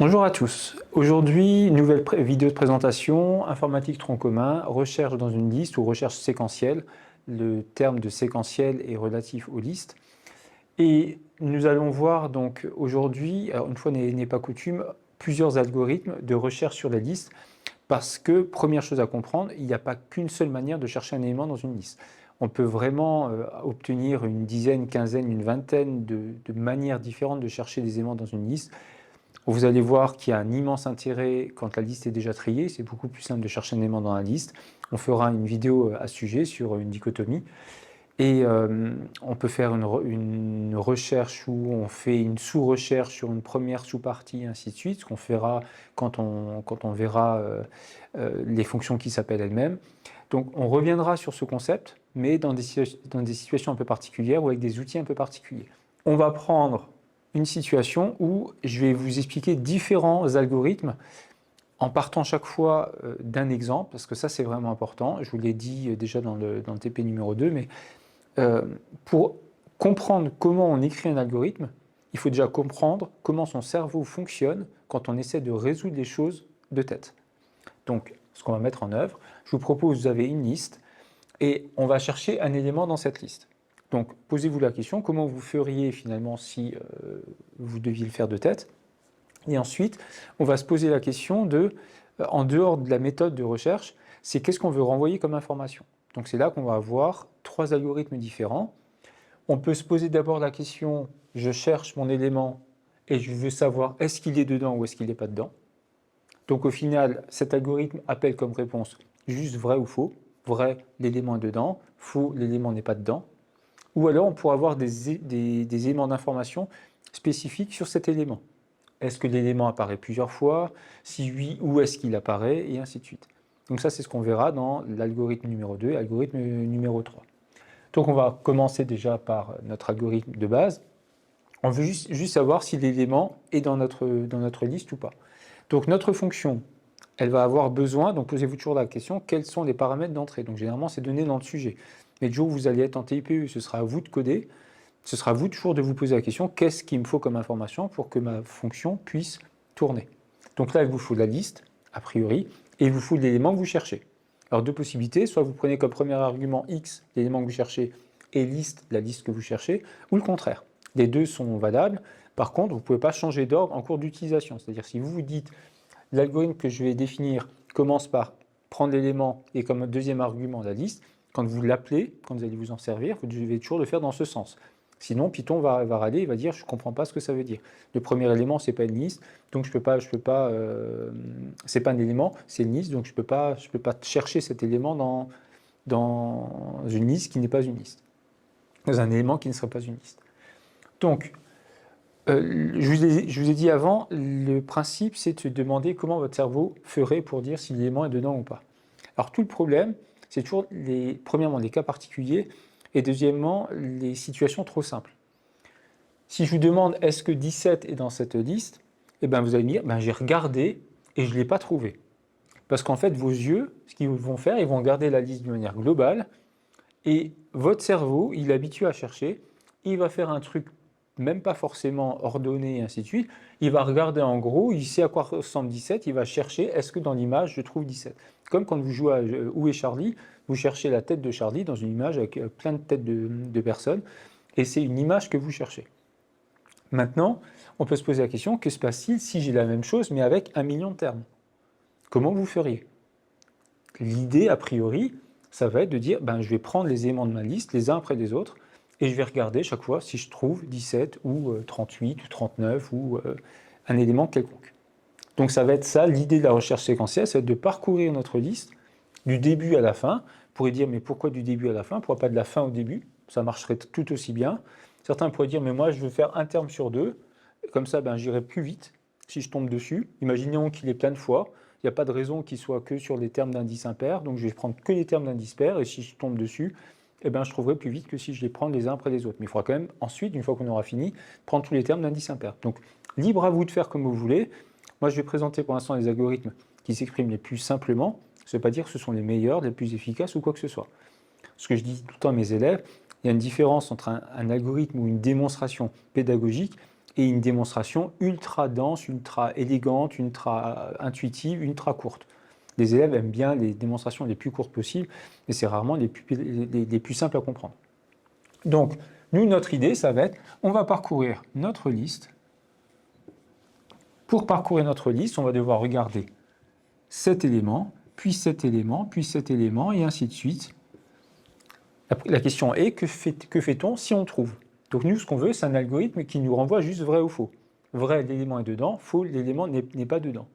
Bonjour à tous. Aujourd'hui, nouvelle vidéo de présentation, informatique tronc commun, recherche dans une liste ou recherche séquentielle. Le terme de séquentiel est relatif aux listes. Et nous allons voir donc aujourd'hui, une fois n'est pas coutume, plusieurs algorithmes de recherche sur la liste parce que, première chose à comprendre, il n'y a pas qu'une seule manière de chercher un élément dans une liste. On peut vraiment obtenir une dizaine, quinzaine, une vingtaine de manières différentes de chercher des éléments dans une liste. Vous allez voir qu'il y a un immense intérêt quand la liste est déjà triée. C'est beaucoup plus simple de chercher un élément dans la liste. On fera une vidéo à ce sujet sur une dichotomie. Et on peut faire une recherche où on fait une sous-recherche sur une première sous-partie, ainsi de suite, ce qu'on fera quand on verra les fonctions qui s'appellent elles-mêmes. Donc on reviendra sur ce concept, mais dans des situations un peu particulières ou avec des outils un peu particuliers. On va prendre une situation où je vais vous expliquer différents algorithmes en partant chaque fois d'un exemple, parce que ça c'est vraiment important. Je vous l'ai dit déjà dans le TP numéro 2, mais pour comprendre comment on écrit un algorithme, il faut déjà comprendre comment son cerveau fonctionne quand on essaie de résoudre les choses de tête. Donc, ce qu'on va mettre en œuvre, je vous propose, vous avez une liste, et on va chercher un élément dans cette liste. Donc, posez-vous la question, comment vous feriez finalement si vous deviez le faire de tête? Et ensuite, on va se poser la question de, en dehors de la méthode de recherche, c'est qu'est-ce qu'on veut renvoyer comme information. Donc c'est là qu'on va avoir trois algorithmes différents. On peut se poser d'abord la question, je cherche mon élément et je veux savoir est-ce qu'il est dedans ou est-ce qu'il n'est pas dedans. Donc au final, cet algorithme appelle comme réponse juste vrai ou faux. Vrai, l'élément est dedans. Faux, l'élément n'est pas dedans. Ou alors on pourra avoir des éléments d'information spécifiques sur cet élément. Est-ce que l'élément apparaît plusieurs fois? Si oui, où est-ce qu'il apparaît? Et ainsi de suite. Donc ça, c'est ce qu'on verra dans l'algorithme numéro 2 et l'algorithme numéro 3. Donc on va commencer déjà par notre algorithme de base. On veut juste savoir si l'élément est dans notre liste ou pas. Donc notre fonction, elle va avoir besoin, donc posez-vous toujours la question, quels sont les paramètres d'entrée? Donc généralement, c'est donné dans le sujet. Mais le jour où vous allez être en TIPU, ce sera à vous de coder. Ce sera à vous toujours de vous poser la question, qu'est-ce qu'il me faut comme information pour que ma fonction puisse tourner? Donc là, il vous faut la liste, a priori, et il vous faut l'élément que vous cherchez. Alors deux possibilités, soit vous prenez comme premier argument X l'élément que vous cherchez et liste la liste que vous cherchez, ou le contraire. Les deux sont valables. Par contre, vous ne pouvez pas changer d'ordre en cours d'utilisation. C'est-à-dire si vous vous dites, l'algorithme que je vais définir commence par prendre l'élément et comme deuxième argument la liste, quand vous l'appelez, quand vous allez vous en servir, vous devez toujours le faire dans ce sens. Sinon, Python va râler, il va dire je ne comprends pas ce que ça veut dire. Le premier élément, ce n'est pas une liste, donc c'est pas un élément, c'est une liste, donc je ne peux pas chercher cet élément dans une liste qui n'est pas une liste, dans un élément qui ne serait pas une liste. Donc, je vous ai dit avant, le principe, c'est de se demander comment votre cerveau ferait pour dire si l'élément est dedans ou pas. Alors, tout le problème, c'est toujours, premièrement, les cas particuliers, et deuxièmement, les situations trop simples. Si je vous demande est-ce que 17 est dans cette liste, eh ben, vous allez me dire j'ai regardé et je ne l'ai pas trouvé. Parce qu'en fait, vos yeux, ce qu'ils vont faire, ils vont regarder la liste de manière globale et votre cerveau, il est habitué à chercher, il va faire un truc même pas forcément ordonné et ainsi de suite. Il va regarder en gros, il sait à quoi ressemble 17, il va chercher est-ce que dans l'image je trouve 17. Comme quand vous jouez à Où est Charlie, vous cherchez la tête de Charlie dans une image avec plein de têtes de personnes et c'est une image que vous cherchez. Maintenant, on peut se poser la question, que se passe-t-il si j'ai la même chose mais avec 1 million de termes? Comment vous feriez? L'idée, a priori, ça va être de dire, je vais prendre les éléments de ma liste, les uns après les autres, et je vais regarder chaque fois si je trouve 17 ou 38 ou 39 ou un élément quelconque. Donc ça va être ça, l'idée de la recherche séquentielle, ça va être de parcourir notre liste du début à la fin. Vous pourrez dire, mais pourquoi du début à la fin? Pourquoi pas de la fin au début? Ça marcherait tout aussi bien. Certains pourraient dire, mais moi je veux faire un terme sur deux, comme ça j'irai plus vite si je tombe dessus. Imaginons qu'il est plein de fois. Il n'y a pas de raison qu'il soit que sur les termes d'indices impairs, donc je vais prendre que les termes d'indices pairs, et si je tombe dessus, je trouverai plus vite que si je les prends les uns après les autres. Mais il faudra quand même ensuite, une fois qu'on aura fini, prendre tous les termes d'indices impairs. Donc libre à vous de faire comme vous voulez. Moi je vais présenter pour l'instant les algorithmes qui s'expriment les plus simplement. Ça ne veut pas dire que ce sont les meilleurs, les plus efficaces ou quoi que ce soit. Ce que je dis tout le temps à mes élèves, Il y a une différence entre un algorithme ou une démonstration pédagogique et une démonstration ultra dense, ultra élégante, ultra intuitive, ultra courte. Les élèves aiment bien les démonstrations les plus courtes possibles, mais c'est rarement les plus simples à comprendre. Donc, nous, notre idée, ça va être, on va parcourir notre liste. Pour parcourir notre liste, on va devoir regarder cet élément, puis cet élément, puis cet élément, et ainsi de suite. La question est, que fait-on si on trouve? Donc nous, ce qu'on veut, c'est un algorithme qui nous renvoie juste vrai ou faux. Vrai, l'élément est dedans, faux, l'élément n'est pas dedans.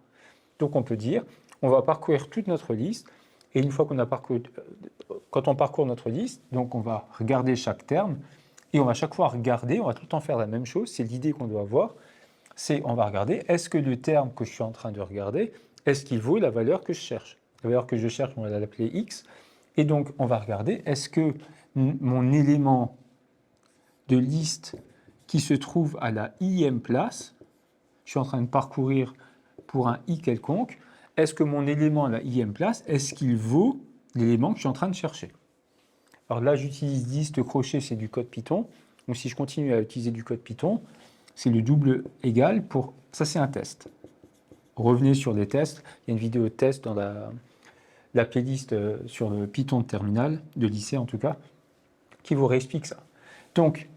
Donc on peut dire, on va parcourir toute notre liste, et une fois qu'on a parcouru, quand on parcourt notre liste, donc on va regarder chaque terme, et on va chaque fois regarder, on va tout le temps faire la même chose, c'est l'idée qu'on doit avoir, c'est on va regarder, est-ce que le terme que je suis en train de regarder, est-ce qu'il vaut la valeur que je cherche? La valeur que je cherche, on va l'appeler x, et donc on va regarder, est-ce que mon élément de liste qui se trouve à la ième place, je suis en train de parcourir pour un i quelconque, est-ce que mon élément à la ième place, est-ce qu'il vaut l'élément que je suis en train de chercher? Alors là, j'utilise liste crochet, c'est du code Python. Donc si je continue à utiliser du code Python, c'est le double égal pour... Ça, c'est un test. Revenez sur les tests. Il y a une vidéo de test dans la playlist sur le Python de terminal, de lycée en tout cas, qui vous réexplique ça. Donc,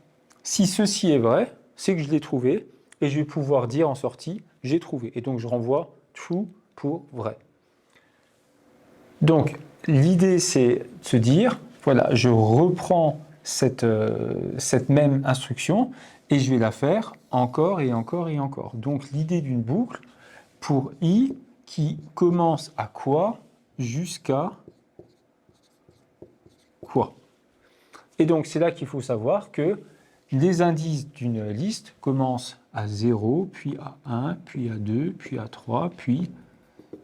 si ceci est vrai, c'est que je l'ai trouvé, et je vais pouvoir dire en sortie, j'ai trouvé. Et donc, je renvoie true pour vrai. Donc, l'idée, c'est de se dire, voilà, je reprends cette même instruction, et je vais la faire encore et encore et encore. Donc, l'idée d'une boucle pour i qui commence à quoi jusqu'à quoi. Et donc, c'est là qu'il faut savoir que les indices d'une liste commencent à 0, puis à 1, puis à 2, puis à 3, puis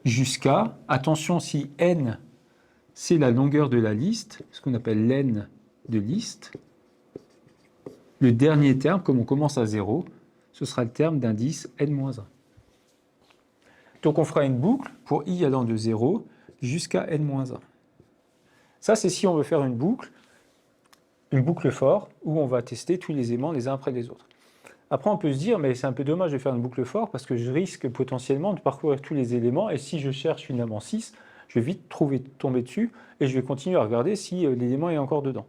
jusqu'à, attention, si n, c'est la longueur de la liste, ce qu'on appelle len de liste, le dernier terme, comme on commence à 0, ce sera le terme d'indice n-1. Donc, on fera une boucle pour i allant de 0 jusqu'à n-1. Ça, c'est si on veut faire une boucle for, où on va tester tous les éléments les uns après les autres. Après, on peut se dire, mais c'est un peu dommage de faire une boucle for, parce que je risque potentiellement de parcourir tous les éléments, et si je cherche finalement 6, je vais vite tomber dessus, et je vais continuer à regarder si l'élément est encore dedans.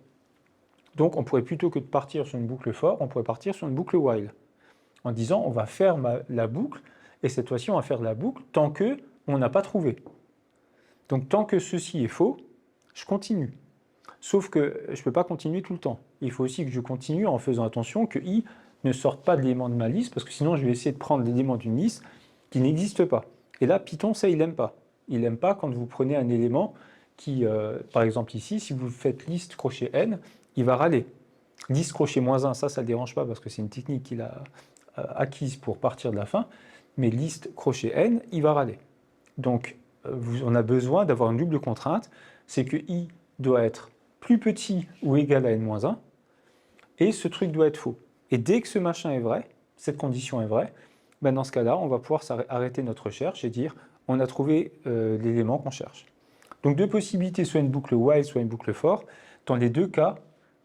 Donc, on pourrait, plutôt que de partir sur une boucle for, on pourrait partir sur une boucle while, en disant, on va faire la boucle, et cette fois-ci, on va faire la boucle tant qu'on n'a pas trouvé. Donc, tant que ceci est faux, je continue. Sauf que je ne peux pas continuer tout le temps. Il faut aussi que je continue en faisant attention que i ne sorte pas de l'élément de ma liste, parce que sinon je vais essayer de prendre l'élément d'une liste qui n'existe pas. Et là, Python, ça, il n'aime pas. Il n'aime pas quand vous prenez un élément qui, par exemple ici, si vous faites liste crochet n, il va râler. Liste crochet -1, ça ne le dérange pas, parce que c'est une technique qu'il a acquise pour partir de la fin, mais liste crochet n, il va râler. Donc, on a besoin d'avoir une double contrainte, c'est que i doit être plus petit ou égal à n-1, et ce truc doit être faux. Et dès que ce machin est vrai, cette condition est vraie, ben dans ce cas-là, on va pouvoir arrêter notre recherche et dire on a trouvé l'élément qu'on cherche. Donc deux possibilités, soit une boucle while, soit une boucle for. Dans les deux cas,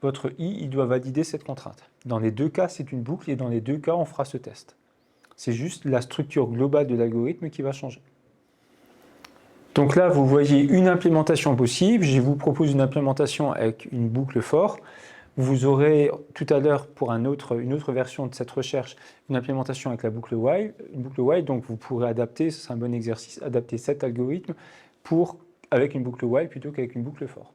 votre i il doit valider cette contrainte. Dans les deux cas, c'est une boucle, et dans les deux cas, on fera ce test. C'est juste la structure globale de l'algorithme qui va changer. Donc là, vous voyez une implémentation possible. Je vous propose une implémentation avec une boucle for. Vous aurez tout à l'heure, pour une autre version de cette recherche, une implémentation avec la boucle while. Une boucle while, donc vous pourrez adapter, c'est un bon exercice, adapter cet algorithme avec une boucle while plutôt qu'avec une boucle for.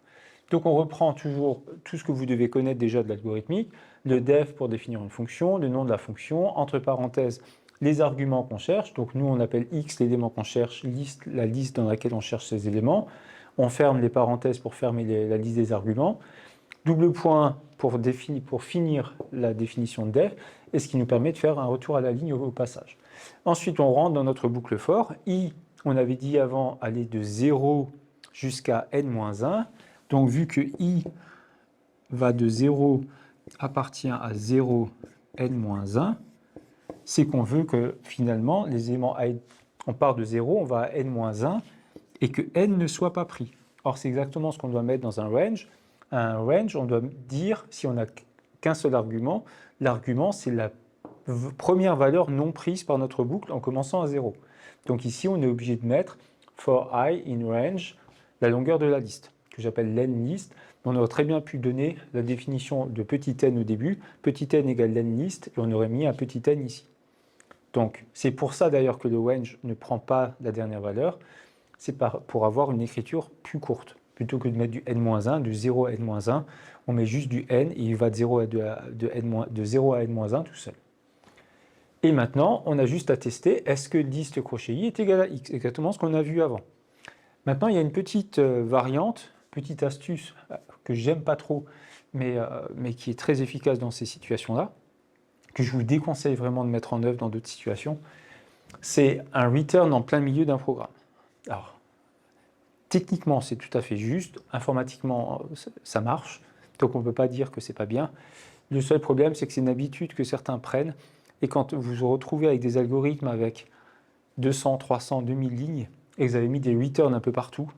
Donc on reprend toujours tout ce que vous devez connaître déjà de l'algorithmique, le def pour définir une fonction, le nom de la fonction, entre parenthèses, les arguments qu'on cherche. Donc nous, on appelle x l'élément qu'on cherche, liste, la liste dans laquelle on cherche ces éléments. On ferme les parenthèses pour fermer la liste des arguments. Double point pour finir la définition de def, et ce qui nous permet de faire un retour à la ligne au passage. Ensuite, on rentre dans notre boucle for. I, on avait dit avant, aller de 0 jusqu'à n-1. Donc, vu que i va de 0 appartient à 0, n-1, c'est qu'on veut que finalement, les éléments on part de 0, on va à n-1, et que n ne soit pas pris. Or, c'est exactement ce qu'on doit mettre dans un range. un range, on doit dire, si on n'a qu'un seul argument, l'argument c'est la première valeur non prise par notre boucle en commençant à 0. Donc ici, on est obligé de mettre for I in range, la longueur de la liste, que j'appelle lenList. On aurait très bien pu donner la définition de petit n au début, petit n égale lenList, et on aurait mis un petit n ici. Donc c'est pour ça d'ailleurs que le range ne prend pas la dernière valeur, c'est pour avoir une écriture plus courte. Plutôt que de mettre du n-1, du 0 à n-1, on met juste du n et il va de 0 à n-1 tout seul. Et maintenant, on a juste à tester, est-ce que list crochet i est égal à x, exactement ce qu'on a vu avant. Maintenant, il y a une petite variante, petite astuce que j'aime pas trop, mais qui est très efficace dans ces situations-là, que je vous déconseille vraiment de mettre en œuvre dans d'autres situations, c'est un return en plein milieu d'un programme. Alors, techniquement, c'est tout à fait juste, informatiquement, ça marche, donc on ne peut pas dire que c'est pas bien. Le seul problème, c'est que c'est une habitude que certains prennent, et quand vous vous retrouvez avec des algorithmes avec 200, 300, 2000 lignes, et que vous avez mis des returns un peu partout,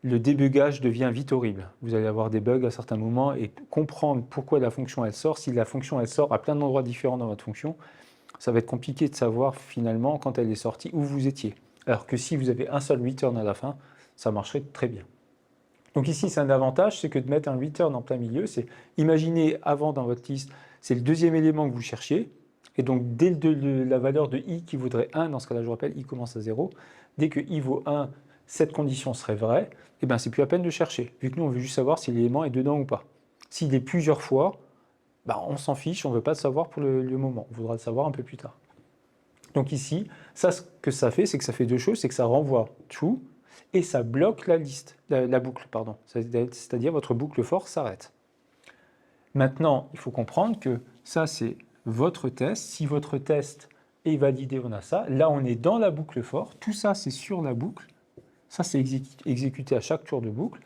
le débugage devient vite horrible. Vous allez avoir des bugs à certains moments, et comprendre pourquoi la fonction elle sort, si la fonction elle sort à plein d'endroits différents dans votre fonction, ça va être compliqué de savoir finalement quand elle est sortie où vous étiez. Alors que si vous avez un seul return à la fin, ça marcherait très bien. Donc ici, c'est un avantage, c'est que de mettre un return en plein milieu, c'est imaginez avant dans votre liste, c'est le deuxième élément que vous cherchiez, et donc dès la valeur de i qui vaudrait 1, dans ce cas-là, je vous rappelle, i commence à 0, dès que i vaut 1, cette condition serait vraie, et bien c'est plus la peine de chercher, vu que nous on veut juste savoir si l'élément est dedans ou pas. S'il est plusieurs fois, ben, on s'en fiche, on ne veut pas le savoir pour le moment, on voudra le savoir un peu plus tard. Donc ici, ça, ce que ça fait, c'est que ça fait deux choses, c'est que ça renvoie true, et ça bloque la liste, la boucle, pardon. C'est-à-dire votre boucle for s'arrête. Maintenant, il faut comprendre que ça, c'est votre test. Si votre test est validé, on a ça. Là, on est dans la boucle for. Tout ça, c'est sur la boucle. Ça, c'est exécuté à chaque tour de boucle.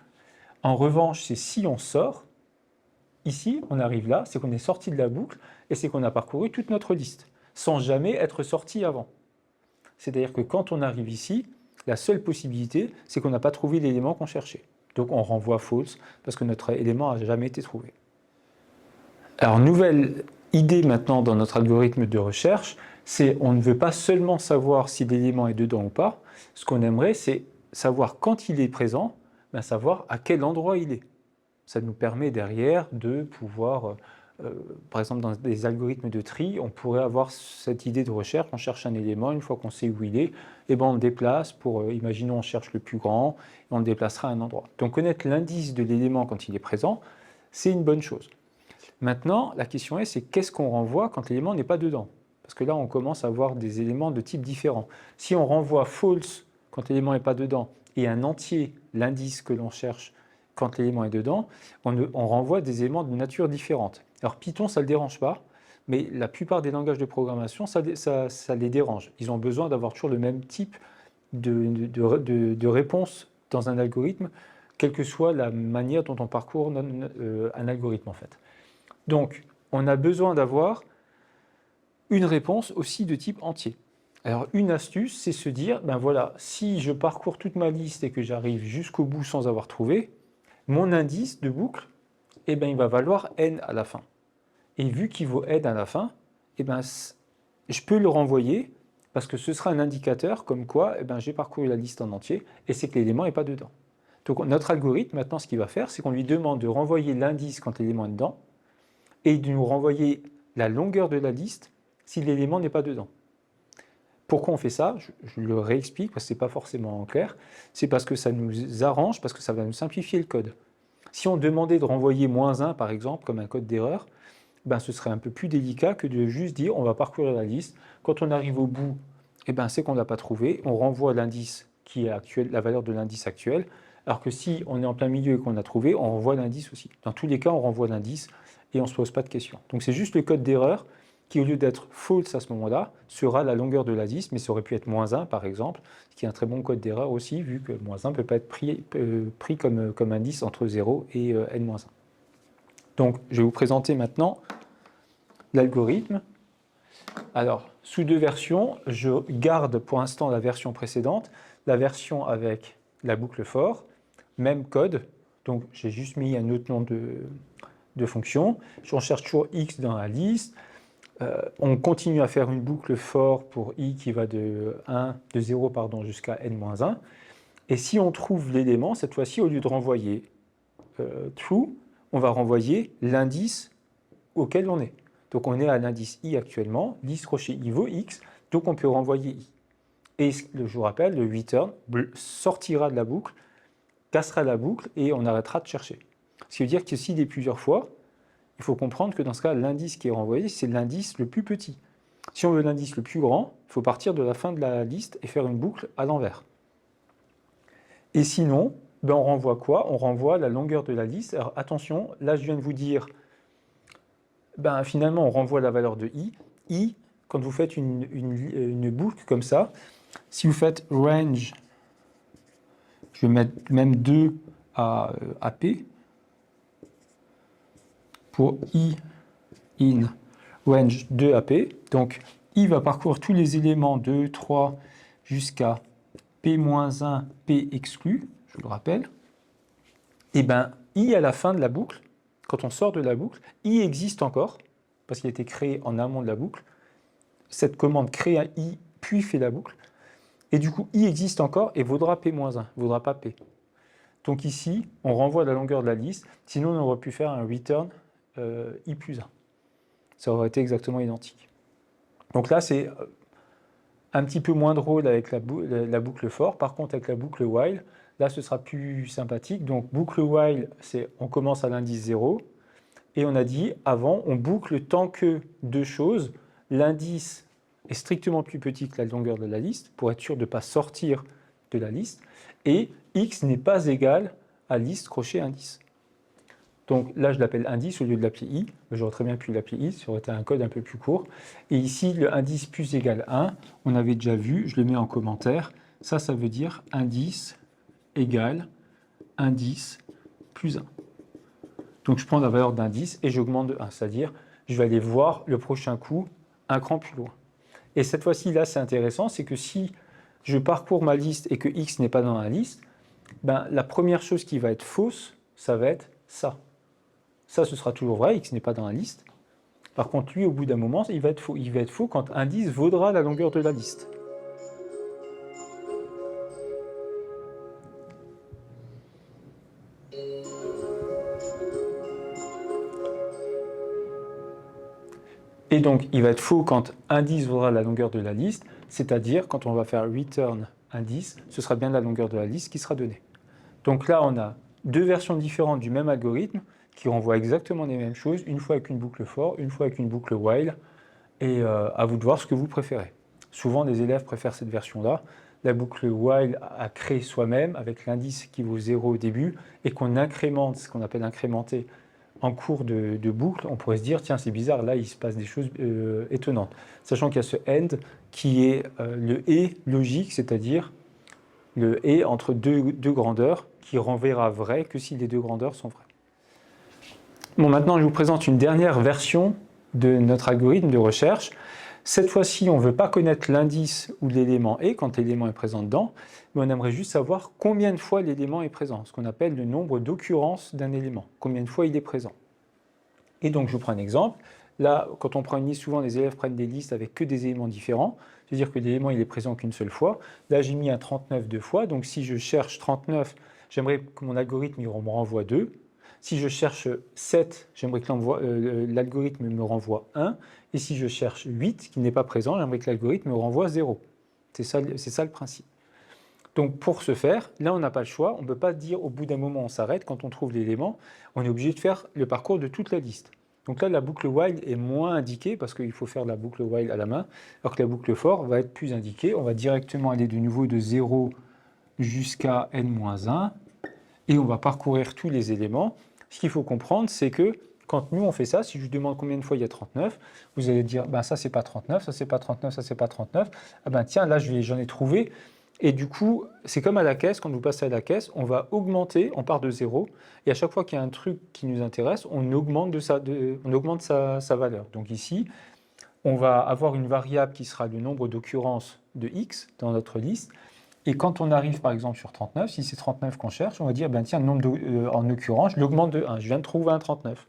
En revanche, c'est si on sort. Ici, on arrive là, c'est qu'on est sorti de la boucle et c'est qu'on a parcouru toute notre liste, sans jamais être sorti avant. C'est-à-dire que quand on arrive ici, la seule possibilité, c'est qu'on n'a pas trouvé l'élément qu'on cherchait. Donc on renvoie false, parce que notre élément n'a jamais été trouvé. Alors, nouvelle idée maintenant dans notre algorithme de recherche, c'est on ne veut pas seulement savoir si l'élément est dedans ou pas, ce qu'on aimerait, c'est savoir quand il est présent, ben savoir à quel endroit il est. Ça nous permet derrière de pouvoir, par exemple dans des algorithmes de tri, on pourrait avoir cette idée de recherche, on cherche un élément, une fois qu'on sait où il est, et ben on le déplace pour, imaginons on cherche le plus grand, et on le déplacera à un endroit. Donc connaître l'indice de l'élément quand il est présent, c'est une bonne chose. Maintenant, la question est, c'est qu'est-ce qu'on renvoie quand l'élément n'est pas dedans? Parce que là, on commence à avoir des éléments de type différent. Si on renvoie false quand l'élément n'est pas dedans, et un entier, l'indice que l'on cherche, quand l'élément est dedans, on renvoie des éléments de nature différente. Alors Python, ça ne le dérange pas, mais la plupart des langages de programmation, ça les dérange. Ils ont besoin d'avoir toujours le même type de réponse dans un algorithme, quelle que soit la manière dont on parcourt un algorithme en fait. Donc, on a besoin d'avoir une réponse aussi de type entier. Alors, une astuce, c'est se dire, ben voilà, si je parcours toute ma liste et que j'arrive jusqu'au bout sans avoir trouvé, mon indice de boucle, eh ben, il va valoir n à la fin. Et vu qu'il vaut n à la fin, eh ben, je peux le renvoyer parce que ce sera un indicateur comme quoi eh ben, j'ai parcouru la liste en entier et c'est que l'élément n'est pas dedans. Donc, notre algorithme, maintenant, ce qu'il va faire, c'est qu'on lui demande de renvoyer l'indice quand l'élément est dedans et de nous renvoyer la longueur de la liste si l'élément n'est pas dedans. Pourquoi on fait ça? Je le réexplique parce que ce n'est pas forcément clair. C'est parce que ça nous arrange, parce que ça va nous simplifier le code. Si on demandait de renvoyer -1 par exemple, comme un code d'erreur, ben, ce serait un peu plus délicat que de juste dire on va parcourir la liste. Quand on arrive au bout, eh ben, c'est qu'on ne l'a pas trouvé. On renvoie l'indice qui est actuel, la valeur de l'indice actuel. Alors que si on est en plein milieu et qu'on a trouvé, on renvoie l'indice aussi. Dans tous les cas, on renvoie l'indice et on ne se pose pas de questions. Donc c'est juste le code d'erreur qui, au lieu d'être false à ce moment-là, sera la longueur de l'indice, mais ça aurait pu être -1 par exemple, ce qui est un très bon code d'erreur aussi, vu que -1 ne peut pas être pris comme indice entre 0 et n-1. Donc je vais vous présenter maintenant l'algorithme. Alors, sous deux versions, je garde pour l'instant la version précédente, la version avec la boucle for, même code, Donc, j'ai juste mis un autre nom de fonction. On cherche toujours x dans la liste. On continue à faire une boucle for pour i qui va de 0 jusqu'à n-1. Et si on trouve l'élément, cette fois-ci, au lieu de renvoyer true, on va renvoyer l'indice auquel on est. Donc on est à l'indice i actuellement, list crochet i vaut x, donc on peut renvoyer i. Et je vous rappelle, le return sortira de la boucle, cassera la boucle et on arrêtera de chercher. Ce qui veut dire que s'il est plusieurs fois, il faut comprendre que dans ce cas, l'indice qui est renvoyé, c'est l'indice le plus petit. Si on veut l'indice le plus grand, il faut partir de la fin de la liste et faire une boucle à l'envers. Et sinon, ben on renvoie quoi? On renvoie la longueur de la liste. Alors attention, là je viens de vous dire, ben, finalement on renvoie la valeur de i. I, quand vous faites une boucle comme ça, si vous faites range, je vais mettre même 2 à p, pour i in range 2 ap, donc i va parcourir tous les éléments 2, 3 jusqu'à p-1, p exclu, je vous le rappelle, et bien i à la fin de la boucle, quand on sort de la boucle, i existe encore, parce qu'il a été créé en amont de la boucle, cette commande crée un i puis fait la boucle, et du coup i existe encore et vaudra p-1, vaudra pas p. Donc ici, on renvoie la longueur de la liste, sinon on aurait pu faire un return i plus 1. Ça aurait été exactement identique. Donc là, c'est un petit peu moins drôle avec la boucle for. Par contre, avec la boucle while, là, ce sera plus sympathique. Donc, boucle while, c'est on commence à l'indice 0. Et on a dit, avant, on boucle tant que deux choses. L'indice est strictement plus petit que la longueur de la liste, pour être sûr de ne pas sortir de la liste. Et x n'est pas égal à liste crochet indice. Donc là, je l'appelle indice au lieu de l'appeler i. J'aurais très bien pu l'appeler i, ça aurait été un code un peu plus court. Et ici, le indice plus égale 1, on avait déjà vu, je le mets en commentaire. Ça veut dire indice égale indice plus 1. Donc je prends la valeur d'indice et j'augmente de 1, c'est-à-dire je vais aller voir le prochain coup un cran plus loin. Et cette fois-ci, là, c'est intéressant, c'est que si je parcours ma liste et que x n'est pas dans la liste, ben, la première chose qui va être fausse, ça va être ça. Ça, ce sera toujours vrai, x n'est pas dans la liste. Par contre, lui, au bout d'un moment, il va être faux. Il va être faux quand indice vaudra la longueur de la liste. Et donc, il va être faux quand indice vaudra la longueur de la liste, c'est-à-dire quand on va faire return indice, ce sera bien la longueur de la liste qui sera donnée. Donc là, on a deux versions différentes du même algorithme qui renvoient exactement les mêmes choses, une fois avec une boucle for, une fois avec une boucle while, et à vous de voir ce que vous préférez. Souvent, les élèves préfèrent cette version-là. La boucle while à créer soi-même avec l'indice qui vaut 0 au début et qu'on incrémente, ce qu'on appelle incrémenter, en cours de boucle, on pourrait se dire, tiens, c'est bizarre, là, il se passe des choses étonnantes. Sachant qu'il y a ce end qui est le et logique, c'est-à-dire le et entre deux grandeurs qui renverra vrai que si les deux grandeurs sont vraies. Bon, maintenant, je vous présente une dernière version de notre algorithme de recherche. Cette fois-ci, on ne veut pas connaître l'indice où l'élément est, quand l'élément est présent dedans, mais on aimerait juste savoir combien de fois l'élément est présent, ce qu'on appelle le nombre d'occurrences d'un élément, combien de fois il est présent. Et donc, je vous prends un exemple. Là, quand on prend une liste, souvent les élèves prennent des listes avec que des éléments différents, c'est-à-dire que l'élément il est présent qu'une seule fois. Là, j'ai mis un 39 deux fois, donc si je cherche 39, j'aimerais que mon algorithme me renvoie 2. Si je cherche 7, j'aimerais que l'algorithme me renvoie 1. Et si je cherche 8, qui n'est pas présent, j'aimerais que l'algorithme me renvoie 0. C'est ça le principe. Donc pour ce faire, là on n'a pas le choix, on ne peut pas dire au bout d'un moment on s'arrête quand on trouve l'élément, on est obligé de faire le parcours de toute la liste. Donc là la boucle while est moins indiquée parce qu'il faut faire la boucle while à la main, alors que la boucle for va être plus indiquée, on va directement aller de nouveau de 0 jusqu'à n-1 et on va parcourir tous les éléments. Ce qu'il faut comprendre, c'est que quand nous on fait ça, si je vous demande combien de fois il y a 39, vous allez dire ben ça c'est pas 39, ça c'est pas 39, ça c'est pas 39. Ah ben tiens, là j'en ai trouvé. Et du coup, c'est comme à la caisse, quand vous passez à la caisse, on va augmenter, on part de 0, et à chaque fois qu'il y a un truc qui nous intéresse, on augmente sa valeur. Donc ici, on va avoir une variable qui sera le nombre d'occurrences de x dans notre liste, Et quand on arrive par exemple sur 39, si c'est 39 qu'on cherche, on va dire, ben tiens, le nombre en occurrence, je l'augmente de 1. Je viens de trouver un 39.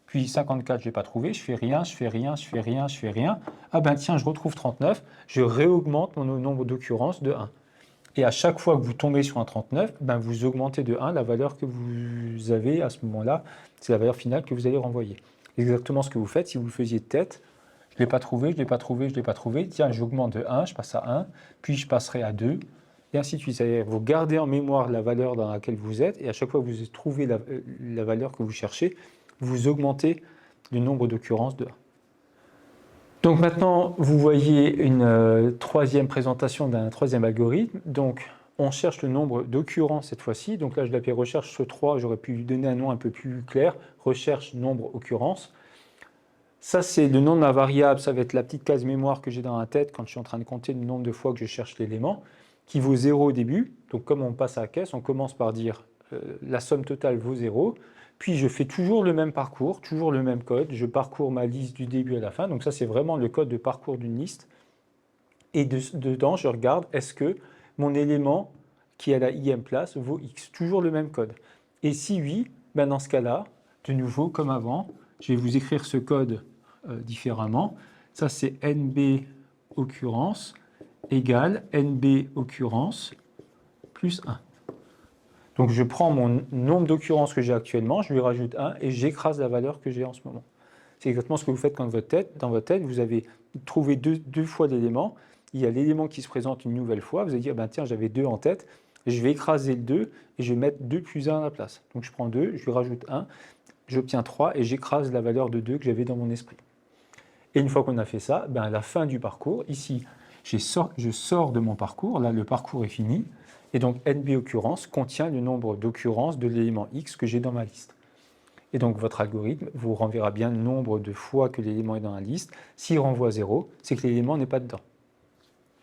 Puis 54, je ne l'ai pas trouvé, je fais rien, je fais rien, je fais rien, je fais rien. Ah ben tiens, je retrouve 39, je réaugmente mon nombre d'occurrences de 1. Et à chaque fois que vous tombez sur un 39, ben vous augmentez de 1 la valeur que vous avez à ce moment-là. C'est la valeur finale que vous allez renvoyer. Exactement ce que vous faites si vous le faisiez de tête. Je ne l'ai pas trouvé, je ne l'ai pas trouvé, je ne l'ai pas trouvé. Tiens, j'augmente de 1, je passe à 1, puis je passerai à 2, et ainsi de suite. C'est-à-dire, vous gardez en mémoire la valeur dans laquelle vous êtes, et à chaque fois que vous trouvez la valeur que vous cherchez, vous augmentez le nombre d'occurrences de 1. Donc maintenant, vous voyez une troisième présentation d'un troisième algorithme. Donc, on cherche le nombre d'occurrences cette fois-ci. Donc là, je l'appelle recherche sur 3. J'aurais pu lui donner un nom un peu plus clair. Recherche nombre occurrences. Ça, c'est le nom de ma variable. Ça va être la petite case mémoire que j'ai dans la tête quand je suis en train de compter le nombre de fois que je cherche l'élément, qui vaut 0 au début. Donc comme on passe à la caisse, on commence par dire la somme totale vaut 0. Puis je fais toujours le même parcours, toujours le même code. Je parcours ma liste du début à la fin. Donc ça, c'est vraiment le code de parcours d'une liste. Et dedans, je regarde, est-ce que mon élément qui est à la ième place vaut x? Toujours le même code. Et si oui, ben dans ce cas-là, de nouveau, comme avant, je vais vous écrire ce code différemment. Ça, c'est nb occurrence égale nb occurrence plus 1. Donc je prends mon nombre d'occurrences que j'ai actuellement, je lui rajoute 1 et j'écrase la valeur que j'ai en ce moment. C'est exactement ce que vous faites dans votre tête, vous avez trouvé deux fois l'élément, il y a l'élément qui se présente une nouvelle fois, vous allez dire, ben tiens, j'avais 2 en tête, je vais écraser le 2 et je vais mettre 2 plus 1 à la place. Donc je prends 2, je lui rajoute 1, j'obtiens 3 et j'écrase la valeur de 2 que j'avais dans mon esprit. Et une fois qu'on a fait ça, ben à la fin du parcours, ici, je sors de mon parcours, là le parcours est fini, et donc nb occurrence contient le nombre d'occurrences de l'élément x que j'ai dans ma liste. Et donc votre algorithme vous renverra bien le nombre de fois que l'élément est dans la liste. S'il renvoie 0, c'est que l'élément n'est pas dedans.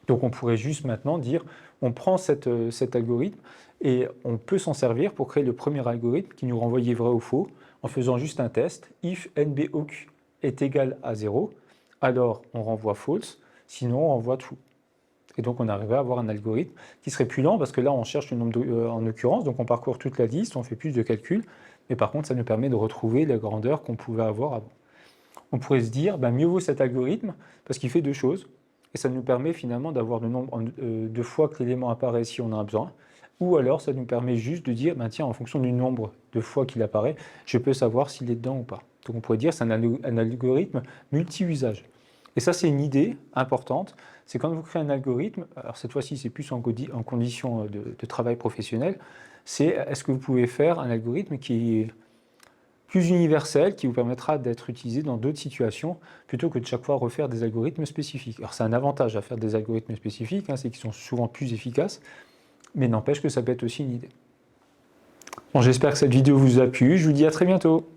Donc on pourrait juste maintenant dire, on prend cet algorithme et on peut s'en servir pour créer le premier algorithme qui nous renvoyait vrai ou faux en faisant juste un test. If nb_oc est égal à 0, alors on renvoie false, sinon on renvoie true. Et donc on arriverait à avoir un algorithme qui serait plus lent parce que là on cherche le nombre en occurrence, donc on parcourt toute la liste, on fait plus de calculs, mais par contre ça nous permet de retrouver la grandeur qu'on pouvait avoir avant. On pourrait se dire, ben, mieux vaut cet algorithme parce qu'il fait 2 choses, et ça nous permet finalement d'avoir le nombre de fois que l'élément apparaît si on en a besoin, ou alors ça nous permet juste de dire, ben, tiens, en fonction du nombre de fois qu'il apparaît, je peux savoir s'il est dedans ou pas. Donc on pourrait dire que c'est un algorithme multi-usage. Et ça, c'est une idée importante, c'est quand vous créez un algorithme, alors cette fois-ci c'est plus en condition de travail professionnel, c'est est-ce que vous pouvez faire un algorithme qui est plus universel, qui vous permettra d'être utilisé dans d'autres situations, plutôt que de chaque fois refaire des algorithmes spécifiques. Alors c'est un avantage à faire des algorithmes spécifiques, c'est qu'ils sont souvent plus efficaces, mais n'empêche que ça peut être aussi une idée. Bon, j'espère que cette vidéo vous a plu, je vous dis à très bientôt.